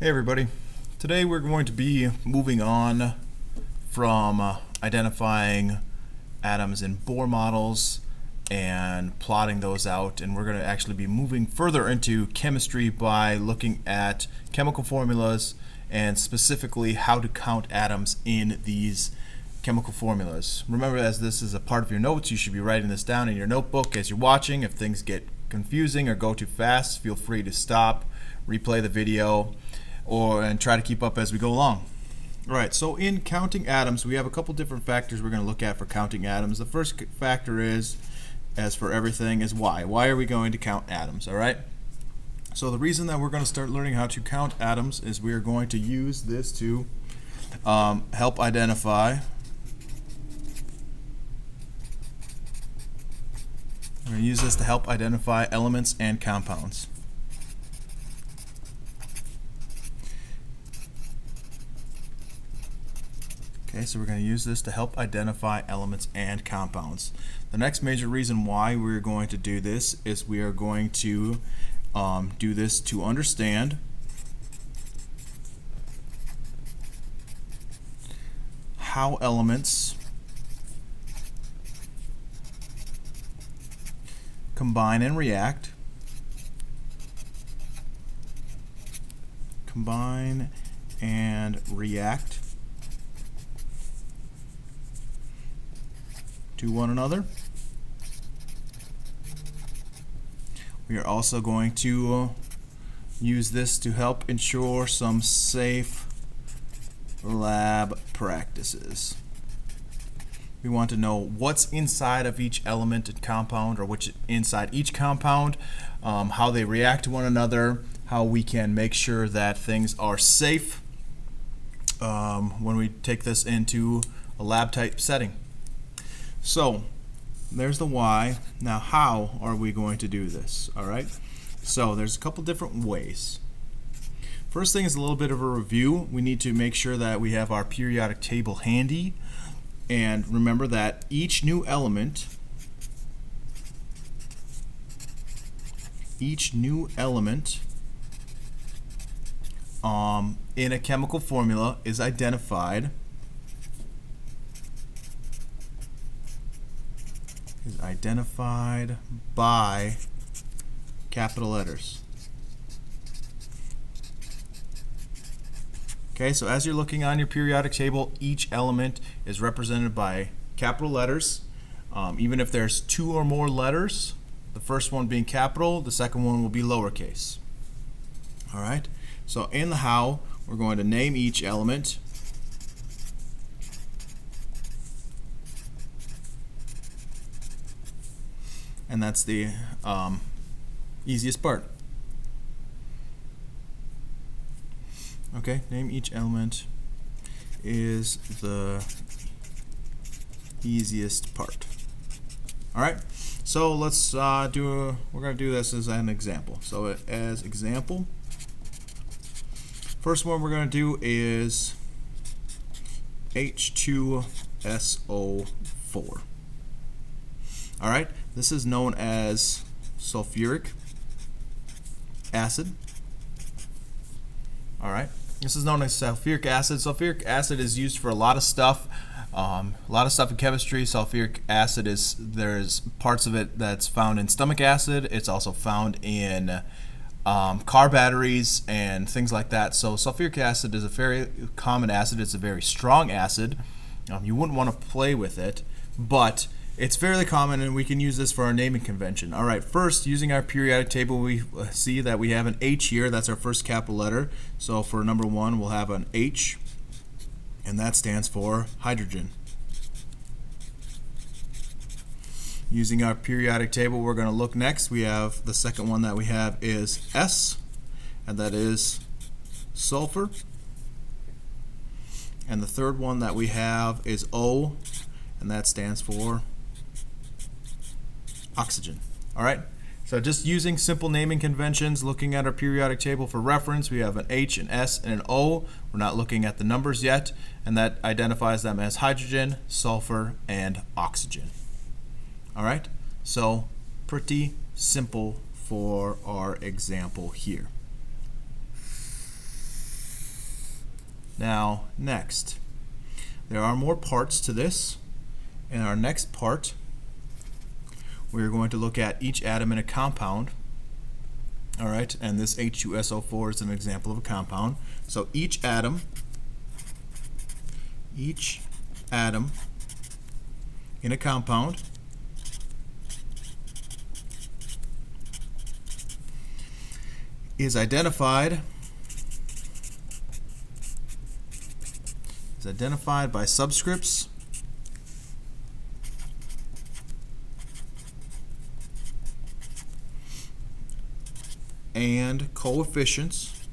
Hey everybody. Today we're going to be moving on from identifying atoms in Bohr models and plotting those out, and we're going to actually be moving further into chemistry by looking at chemical formulas and specifically how to count atoms in these chemical formulas. Remember, as this is a part of your notes, you should be writing this down in your notebook as you're watching. If things get confusing or go too fast, feel free to stop, replay the video, and try to keep up as we go along. Alright, so in counting atoms, we have a couple different factors we're going to look at for counting atoms. The first factor is, as for everything, is why. Why are we going to count atoms? Alright? So the reason that we're going to start learning how to count atoms is we are going to use this to help identify. We're going to use this to help identify elements and compounds. Okay, so we're going to use this to help identify elements and compounds. The next major reason why we're going to do this is we are going to do this to understand how elements combine and react. Combine and react to one another. We are also going to use this to help ensure some safe lab practices. We want to know what's inside of each element and compound, or which inside each compound, how they react to one another, how we can make sure that things are safe when we take this into a lab type setting. So there's the why. Now how are we going to do this? Alright, so there's a couple different ways. First thing is a little bit of a review. We need to make sure that we have our periodic table handy, and remember that each new element in a chemical formula is identified by capital letters. Okay, so as you're looking on your periodic table, each element is represented by capital letters. Even if there's two or more letters, the first one being capital, the second one will be lowercase. Alright, so in the how, we're going to name each element. And that's the easiest part. Okay, name each element is the easiest part. Alright, so let's we're going to do this as an example. So as example, first one we're going to do is H2SO4. Alright, this is known as sulfuric acid. Alright, this is known as sulfuric acid. Sulfuric acid is used for a lot of stuff. In chemistry. Sulfuric acid there's parts of it that's found in stomach acid. It's also found in car batteries and things like that. So sulfuric acid is a very common acid. It's a very strong acid. You wouldn't want to play with it, but it's fairly common, and we can use this for our naming convention. Alright, first, using our periodic table, we see that we have an H here. That's our first capital letter. So for number 1, we'll have an H, and that stands for hydrogen. Using our periodic table, we're going to look next. We have the second one that we have is S, and that is sulfur. And the third one that we have is O, and that stands for oxygen. Alright, so just using simple naming conventions, looking at our periodic table for reference, we have an H, an S, and an O. We're not looking at the numbers yet, and that identifies them as hydrogen, sulfur, and oxygen. Alright, so pretty simple for our example here. Now, next, there are more parts to this. In our next part, we're going to look at each atom in a compound. All right, and this H2SO4 is an example of a compound. So each atom in a compound is identified by subscripts and coefficients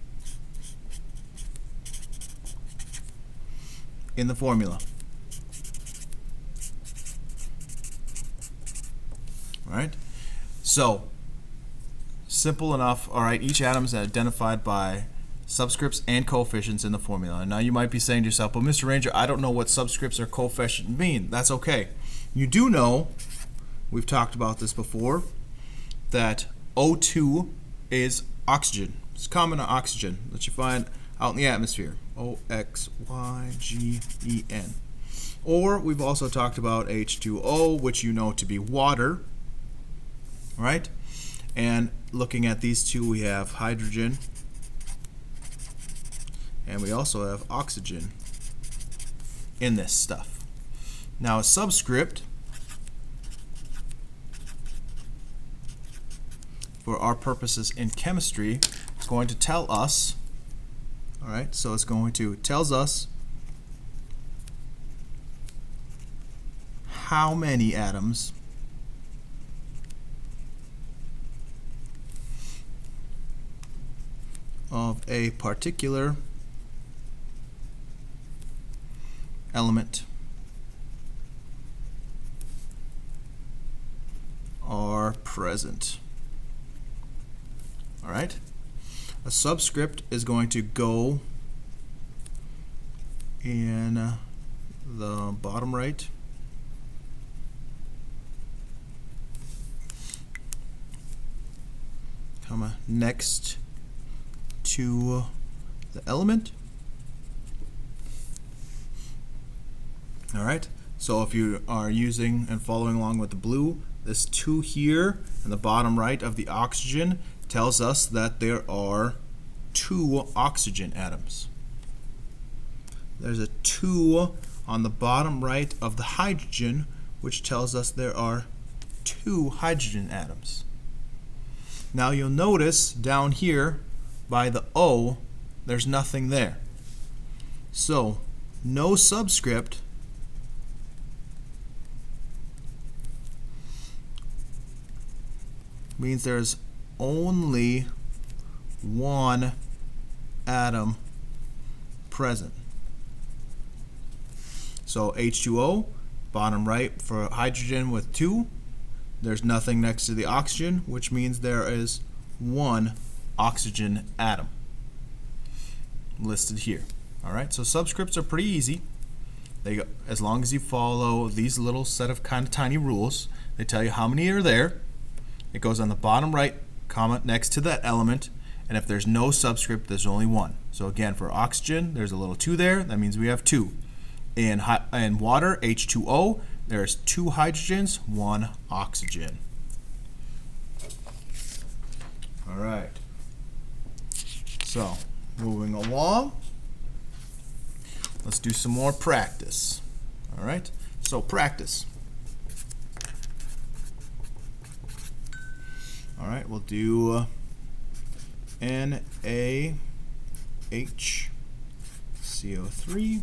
in the formula. All right, so simple enough. All right, each atom is identified by subscripts and coefficients in the formula. And now you might be saying to yourself, but Mr. Ranger, I don't know what subscripts or coefficients mean. That's okay. You do know, we've talked about this before, that O2 is oxygen. It's common to oxygen that you find out in the atmosphere. O-X-Y-G-E-N. Or we've also talked about H2O, which you know to be water. Right? And looking at these two, we have hydrogen and we also have oxygen in this stuff. Now a subscript for our purposes in chemistry is going to tell us, all right, so it's going to tells us how many atoms of a particular element are present. All right, a subscript is going to go in the bottom right, comma next to the element. All right, so if you are using and following along with the blue, this 2 here in the bottom right of the oxygen tells us that there are 2 oxygen atoms. There's a 2 on the bottom right of the hydrogen, which tells us there are 2 hydrogen atoms. Now you'll notice down here by the O, there's nothing there. So no subscript means there's only 1 atom present. So H2O, bottom right for hydrogen with 2. There's nothing next to the oxygen, which means there is 1 oxygen atom listed here. All right, so subscripts are pretty easy. They, as long as you follow these little set of kind of tiny rules, they tell you how many are there. It goes on the bottom right, comma, next to that element, and if there's no subscript, there's only 1. So again, for oxygen, there's a little 2 there. That means we have 2. In water, H2O, there's 2 hydrogens, 1 oxygen. All right. So, moving along, let's do some more practice. All right. So practice. All right, we'll do NaHCO3,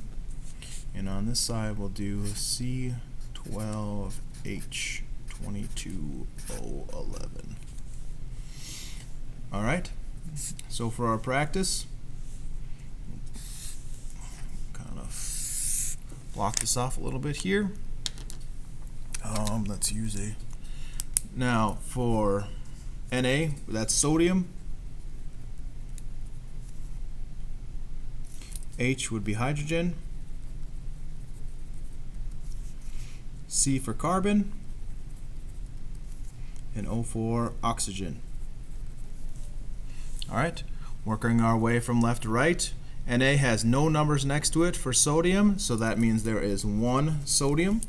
and on this side we'll do C12H22O11. All right, so for our practice, kind of block this off a little bit here. Let's use a, now for Na, that's sodium. H would be hydrogen. C for carbon. And O for oxygen. All right, working our way from left to right. Na has no numbers next to it for sodium, so that means there is 1 sodium.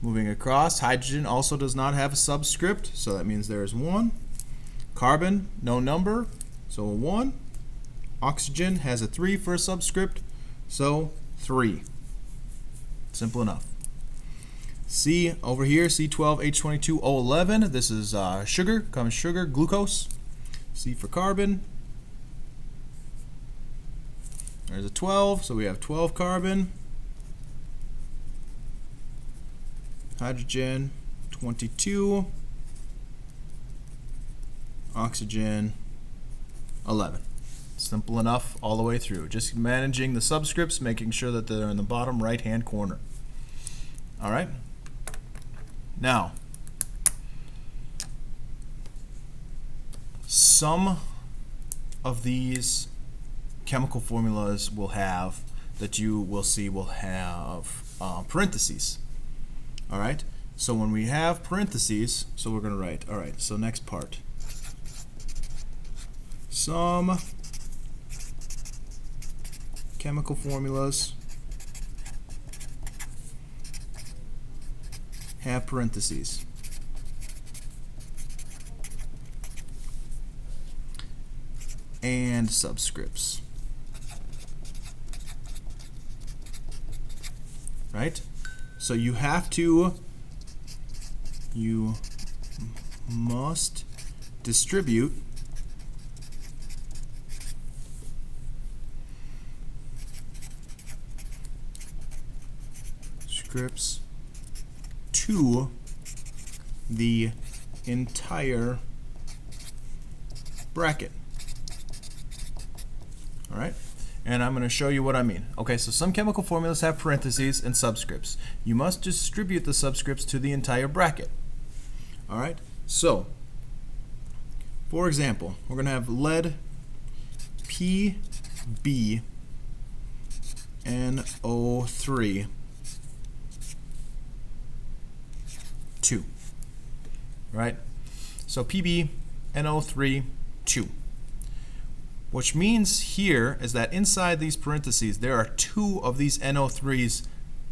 Moving across, hydrogen also does not have a subscript, so that means there is 1. Carbon, no number, so 1. Oxygen has a 3 for a subscript, so 3. Simple enough. C over here, C12H22O11, this is sugar, common sugar, glucose. C for carbon. There's a 12, so we have 12 carbon. Hydrogen, 22. Oxygen, 11. Simple enough all the way through. Just managing the subscripts, making sure that they're in the bottom right-hand corner. All right. Now, some of these chemical formulas will have, that you will see will have parentheses. All right. So when we have parentheses, so we're going to write, all right, so next part. Some chemical formulas have parentheses. And subscripts. Right? So you must distribute scripts to the entire bracket. All right, and I'm going to show you what I mean. Okay, so some chemical formulas have parentheses and subscripts. You must distribute the subscripts to the entire bracket. All right, so for example, we're going to have lead PbNO3 2. Right? So PbNO3 2. Which means here is that inside these parentheses there are 2 of these NO3s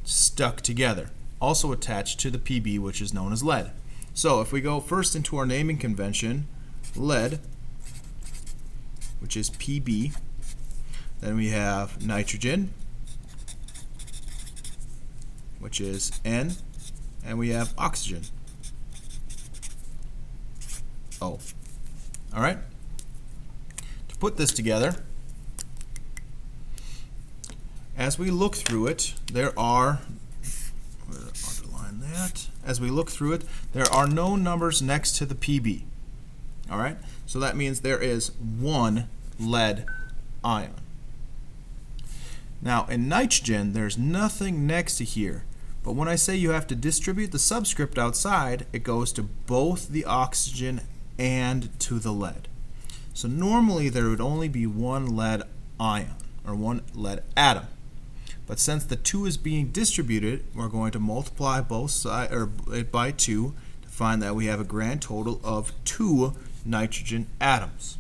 stuck together, also attached to the Pb, which is known as lead. So if we go first into our naming convention, lead, which is Pb, then we have nitrogen, which is N, and we have oxygen, O. All right? To put this together, as we look through it, there are, underline that, as we look through it, there are no numbers next to the Pb. All right? So that means there is 1 lead ion. Now in nitrogen, there's nothing next to here. But when I say you have to distribute the subscript outside, it goes to both the oxygen and to the lead. So normally there would only be 1 lead ion, or 1 lead atom. But since the 2 is being distributed, we're going to multiply both sides, or it by 2, to find that we have a grand total of 2 nitrogen atoms.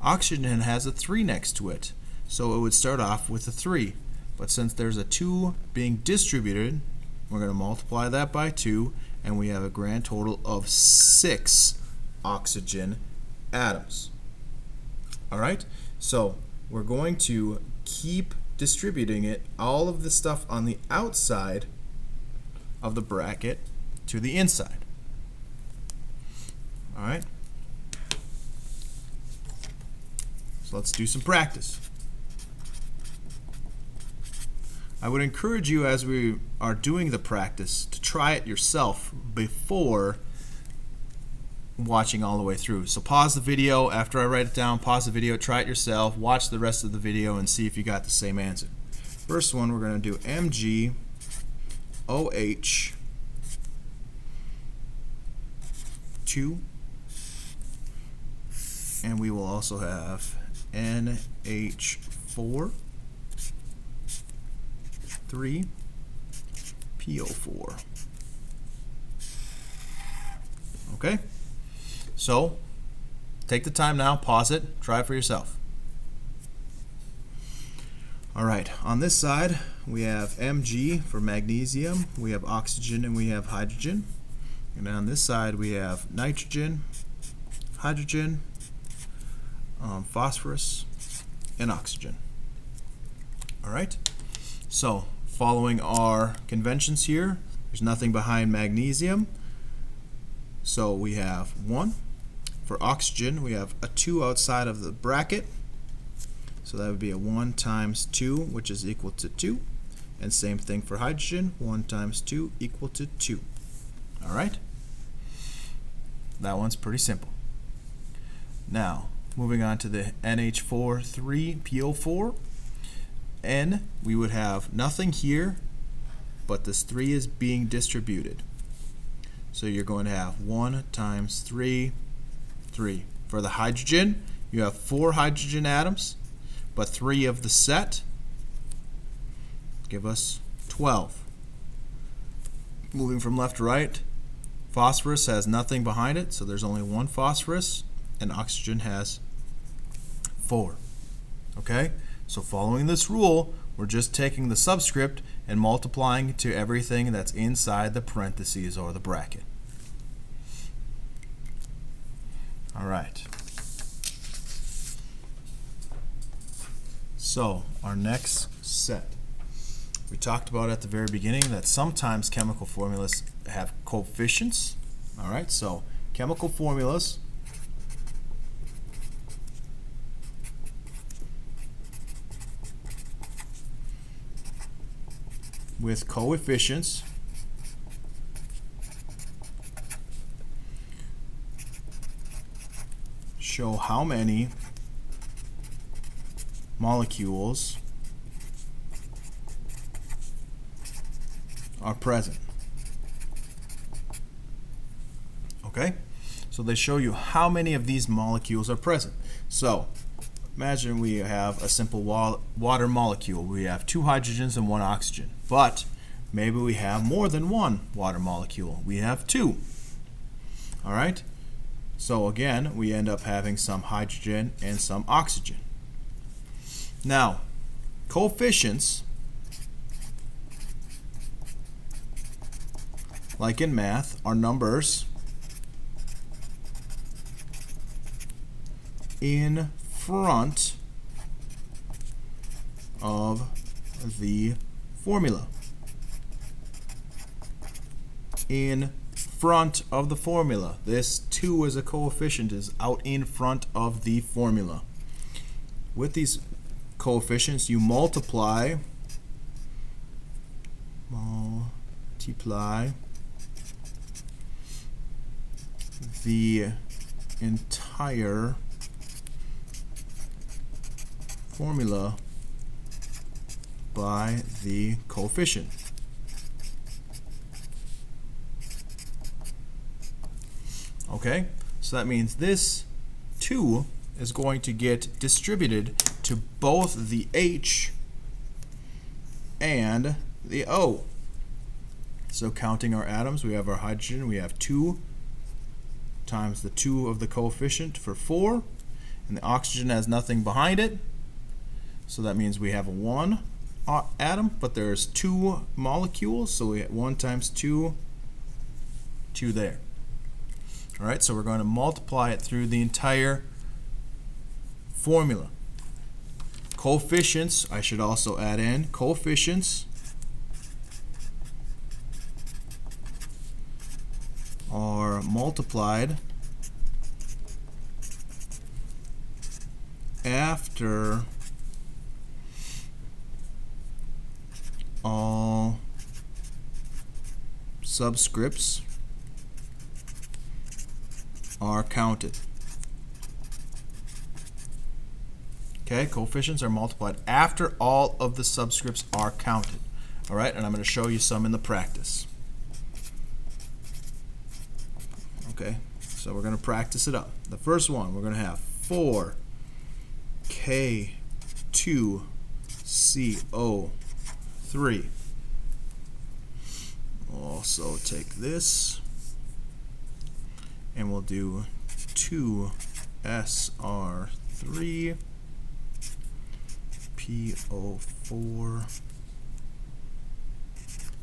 Oxygen has a 3 next to it, so it would start off with a 3. But since there's a 2 being distributed, we're going to multiply that by 2, and we have a grand total of 6 oxygen atoms. All right? So we're going to keep distributing it, all of the stuff on the outside of the bracket to the inside. All right? So let's do some practice. I would encourage you, as we are doing the practice, to try it yourself before watching all the way through. So pause the video after I write it down, pause the video, try it yourself, watch the rest of the video, and see if you got the same answer. First one, we're going to do MgOH 2, and we will also have NH4 3 PO4. Okay? So, take the time now, pause it, try it for yourself. All right, on this side we have Mg for magnesium, we have oxygen, and we have hydrogen. And on this side we have nitrogen, hydrogen, phosphorus, and oxygen. All right, so following our conventions here, there's nothing behind magnesium, so we have 1. For oxygen, we have a 2 outside of the bracket, so that would be a 1 times 2, which is equal to 2. And same thing for hydrogen, 1 times 2 equal to 2. All right? That one's pretty simple. Now, moving on to the NH4 3PO4. N, we would have nothing here, but this 3 is being distributed. So you're going to have 1 times 3, 3. For the hydrogen, you have 4 hydrogen atoms, but 3 of the set give us 12. Moving from left to right, phosphorus has nothing behind it, so there's only 1 phosphorus, and oxygen has 4. Okay? So following this rule, we're just taking the subscript and multiplying to everything that's inside the parentheses or the bracket. All right. So our next set. We talked about at the very beginning that sometimes chemical formulas have coefficients. All right, so chemical formulas with coefficients show how many molecules are present. Okay? So they show you how many of these molecules are present. So imagine we have a simple water molecule. We have 2 hydrogens and 1 oxygen. But maybe we have more than 1 water molecule. We have 2. All right? So again, we end up having some hydrogen and some oxygen. Now, coefficients, like in math, are numbers in front of the formula. In front of the formula. This 2 as a coefficient is out in front of the formula. With these coefficients, you multiply the entire formula by the coefficient. Okay, so that means this 2 is going to get distributed to both the H and the O. So counting our atoms, we have our hydrogen, we have 2 times the 2 of the coefficient for 4, and the oxygen has nothing behind it, so that means we have a 1 atom, but there's 2 molecules, so we get 1 times 2, 2 there. All right, so we're going to multiply it through the entire formula. Coefficients, I should also add in, coefficients are multiplied after all subscripts are counted. Okay, coefficients are multiplied after all of the subscripts are counted. All right, and I'm going to show you some in the practice. Okay, so we're going to practice it up. The first one, we're going to have 4K2CO3. Also take this, and we'll do 2SR3PO4. 4,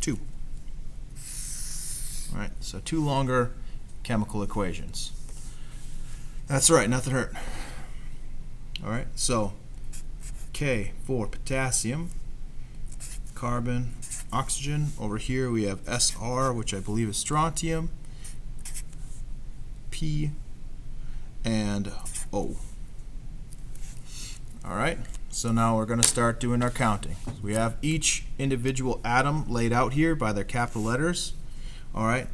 2. All right, so 2 longer chemical equations. That's right, nothing hurt. All right, so K for potassium, carbon, oxygen. Over here we have Sr, which I believe is strontium, P, and O. All right, so now we're going to start doing our counting. We have each individual atom laid out here by their capital letters. All right,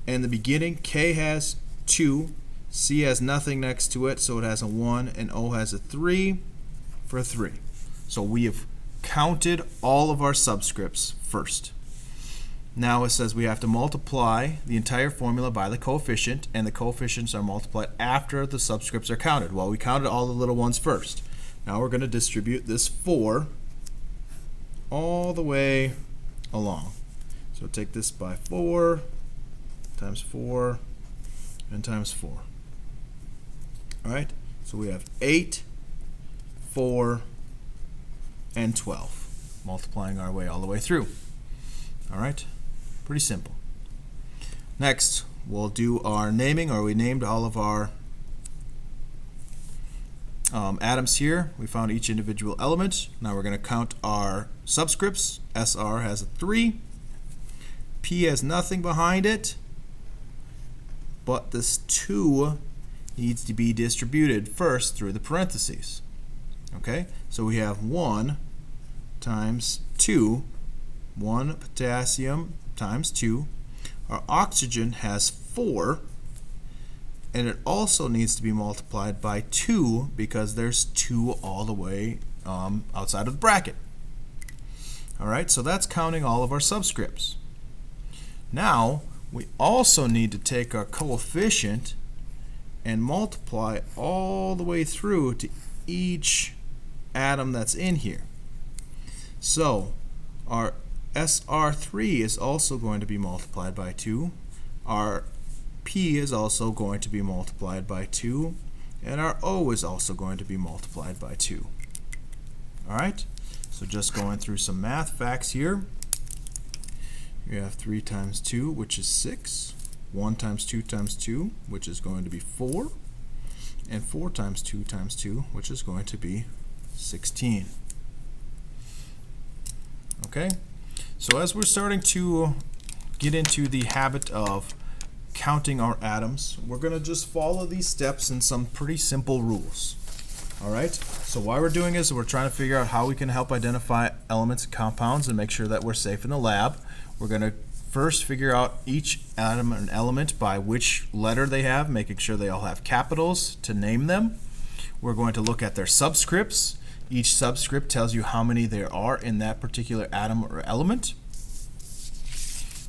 in the beginning, K has 2, C has nothing next to it, so it has a 1, and O has a 3 for 3. So we have counted all of our subscripts first. Now it says we have to multiply the entire formula by the coefficient, and the coefficients are multiplied after the subscripts are counted. Well, we counted all the little ones first. Now we're going to distribute this 4 all the way along. So take this by 4 times 4 and times 4. All right, so we have 8, 4, and 12, multiplying our way all the way through. All right, pretty simple. Next, we'll do our naming, or we named all of our atoms here. We found each individual element. Now we're going to count our subscripts. Sr has a 3. P has nothing behind it, but this 2 needs to be distributed first through the parentheses. Okay, so we have 1 times 2, 1 potassium times 2. Our oxygen has 4, and it also needs to be multiplied by 2 because there's 2 all the way outside of the bracket. All right, so that's counting all of our subscripts. Now, we also need to take our coefficient and multiply all the way through to each atom that's in here. So, our Sr3 is also going to be multiplied by 2. Our P is also going to be multiplied by 2. And our O is also going to be multiplied by 2. All right? So just going through some math facts here. You have 3 times 2, which is 6. 1 times 2 times 2, which is going to be 4. And 4 times 2 times 2, which is going to be 16. Okay? So as we're starting to get into the habit of counting our atoms, we're going to just follow these steps and some pretty simple rules. All right? So why we're doing is we're trying to figure out how we can help identify elements and compounds and make sure that we're safe in the lab. We're going to first figure out each atom and element by which letter they have, making sure they all have capitals to name them. We're going to look at their subscripts. Each subscript tells you how many there are in that particular atom or element.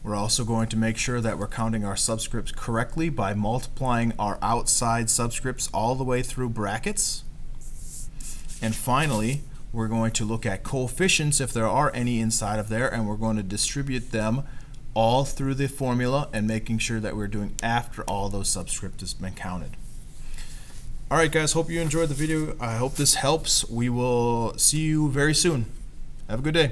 We're also going to make sure that we're counting our subscripts correctly by multiplying our outside subscripts all the way through brackets. And finally, we're going to look at coefficients if there are any inside of there, and we're going to distribute them all through the formula and making sure that we're doing after all those subscripts has been counted. All right, guys, hope you enjoyed the video. I hope this helps. We will see you very soon. Have a good day.